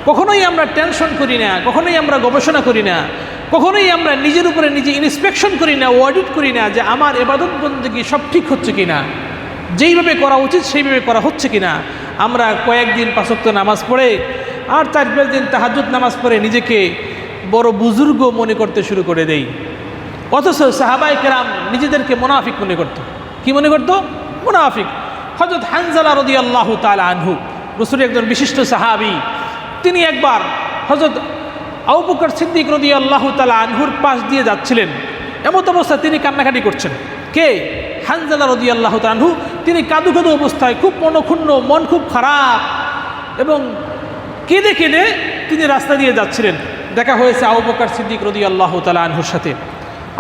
কখনোই আমরা টেনশন করি না, কখনোই আমরা গবেষণা করি না, কখনোই আমরা নিজের উপরে নিজে ইন্সপেকশন করি না, অডিট করি না যে আমার ইবাদত বন্দেগী সব ঠিক হচ্ছে কিনা, যেইভাবে করা উচিত সেইভাবে করা হচ্ছে কিনা। আমরা কয়েকদিন 5 ওয়াক্ত নামাজ পড়ে আর 4-5 দিন তাহাজ্জুদ নামাজ পড়ে নিজেকে বড় বুজুর্গ মনে করতে শুরু করে দেই। অথচ সাহাবায়ে কেরাম নিজেদেরকে মুনাফিক মনে করত। কি মনে করত? মুনাফিক। হযরত হানজালা রাদিয়াল্লাহু তাআলা আনহু, রাসূলের একজন বিশিষ্ট সাহাবী, তিনি একবার হযরত আবু বকর সিদ্দিক রাদিয়াল্লাহু তাআলা আনহুর পাশ দিয়ে যাচ্ছিলেন। এমত অবস্থায় তিনি কান্নাকাটি করছেন। কে? হানজালা রাদিয়াল্লাহু তাআলা আনহু। তিনি কাঁদু কাঁদু অবস্থায়, খুব মনক্ষুণ্ণ, মন খুব খারাপ এবং কেঁদে কেঁদে তিনি রাস্তা দিয়ে যাচ্ছিলেন। দেখা হয়েছে আবু বকর সিদ্দিক রাদিয়াল্লাহু তাআলা আনহুর সাথে।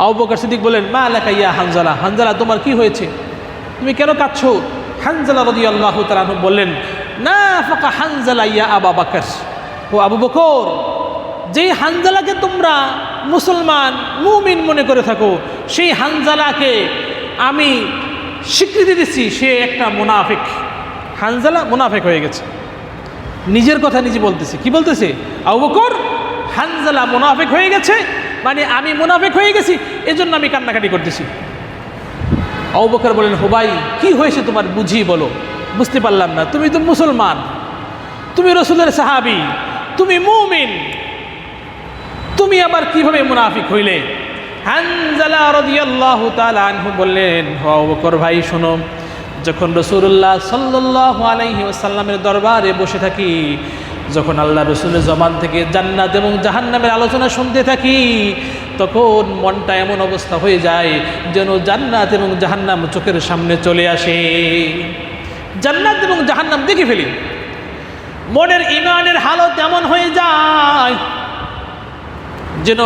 আবু বকর সিদ্দিক বলেন, মা লাকা ইয়া হানজালা, হানজালা তোমার কি হয়েছে, তুমি কেন কাঁদছো? হানজালা রাদিয়াল্লাহু তাআলা আনহু বললেন, নাফাকা হানজালা ইয়া আবু বকর, ও আবু বকর, যেই হানজালাকে তোমরা মুসলমান মুমিন মনে করে থাকো, সেই হানজালাকে আমি স্বীকৃতি দিচ্ছি সে একটা মুনাফিক। হানজালা মুনাফিক হয়ে গেছে। নিজের কথা নিজে বলতেছে। কি বলতেছে? আবু বকর, হানজালা মুনাফিক হয়ে গেছে, মানে আমি মুনাফিক হয়ে গেছি, এজন্য আমি কান্নাকাটি করতেছি। আবু বকর বলেন, হো ভাই, কি হয়েছে তোমার, বুঝি বলো। বুঝতে পারলাম না, তুমি তো মুসলমান, তুমি রাসূলের সাহাবী, তুমি মুমিন, তুমি আবার কিভাবে মুনাফিক হইলে? হানজালা রাদিয়াল্লাহু তাআলা আনহু বললেন, আবু বকর ভাই শোনো, যখন রাসূলুল্লাহ সাল্লাল্লাহু আলাইহি ওয়াসাল্লামের দরবারে বসে থাকি, যখন আল্লাহ রাসূলের জবান থেকে জান্নাত এবং জাহান্নামের আলোচনা শুনতে থাকি, তখন মনটা এমন অবস্থা হয়ে যায় যেন জান্নাত এবং জাহান্নাম চোখের সামনে চলে আসে। জান্নাত এবং জাহান্নাম দেখে ফেলি। মনের ঈমানের হালত এমন হয়ে যায় যেন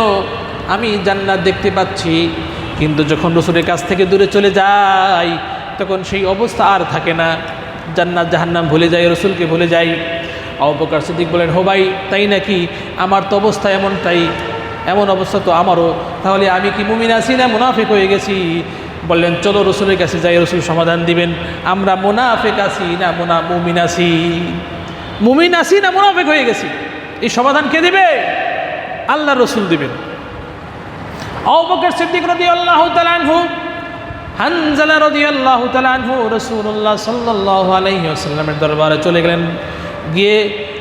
আমি জান্নাত দেখতে পাচ্ছি, কিন্তু যখন রাসূলের কাছ থেকে দূরে চলে যাই তখন সেই অবস্থা আর থাকে না। জান্নাত জাহান্নাম ভুলে যাই, রাসূলকে ভুলে যাই। আবু বকর সিদ্দিক বলেন, হো ভাই, তাই নাকি? আমার তো অবস্থা এমনটাই, এমন অবস্থা তো আমারও। তাহলে আমি কি মুমিন আছি না মুনাফিক হয়ে গেছি? বললেন, চলো রাসূলের কাছে যাই, রাসূল সমাধান দিবেন আমরা মুনাফিক আছি না মুমিন আছি, মুমিন আছি না মুনাফিক হয়ে গেছি। এই সমাধান কে দিবে? আল্লাহ রাসূল দিবেন। আবু বকর সিদ্দিক রাদিয়াল্লাহু তাআলা আনহু, হানজালা রাদিয়াল্লাহু তাআলা আনহু রাসূলুল্লাহ সাল্লাল্লাহু আলাইহি ওয়াসাল্লামের দরবারে চলে গেলেন। গিয়ে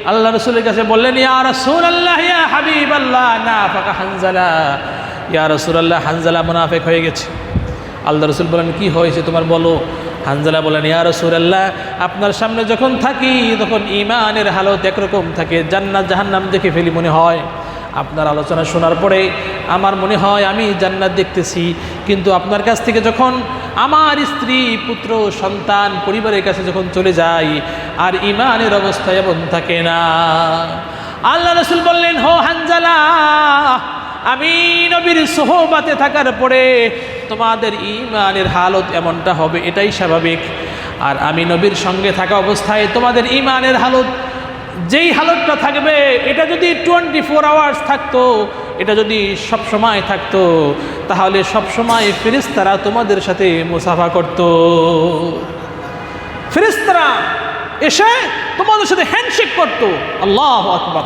আল্লাহ রাসূলের কাছে বললেন, ইয়া রাসূলুল্লাহ, ইয়া হাবিবাল্লাহ, নাফাকা হানজালা, ইয়া রাসূলুল্লাহ, হানজালা মুনাফিক হয়ে গেছে। আল্লাহ রাসূল বলেন, কি হয়েছে তোমার, বলো। হানজালা বলেন, ইয়া রাসূলুল্লাহ, আপনার সামনে যখন থাকি তখন ঈমানের হালত একরকম থাকে, জান্নাত জাহান্নাম দেখে ফেলি মনে হয়। আপনার আলোচনা শোনার পরে আমার মনে হয় আমি জান্নাত দেখতেছি, কিন্তু আপনার কাছ থেকে যখন আমার স্ত্রী, পুত্র, সন্তান, পরিবারের কাছে যখন চলে যাই আর ঈমানের অবস্থা এমন থাকে না। আল্লাহ রাসূল বললেন, হো হানজালা, আমি নবীর সোহবাতে থাকার পরে তোমাদের ঈমানের হালত এমনটা হবে, এটাই স্বাভাবিক। আর আমি নবীর সঙ্গে থাকা অবস্থায় তোমাদের ঈমানের হালত, যেই হালতটা থাকবে, এটা যদি 24 আওয়ার্স থাকতো, এটা যদি সব সময় থাকতো, তাহলে সব সময় ফেরেশতারা তোমাদের সাথে মুসাফা করত। ফেরেশতারা এসে তোমাদের সাথে হ্যান্ডশেক করত। আল্লাহু আকবার।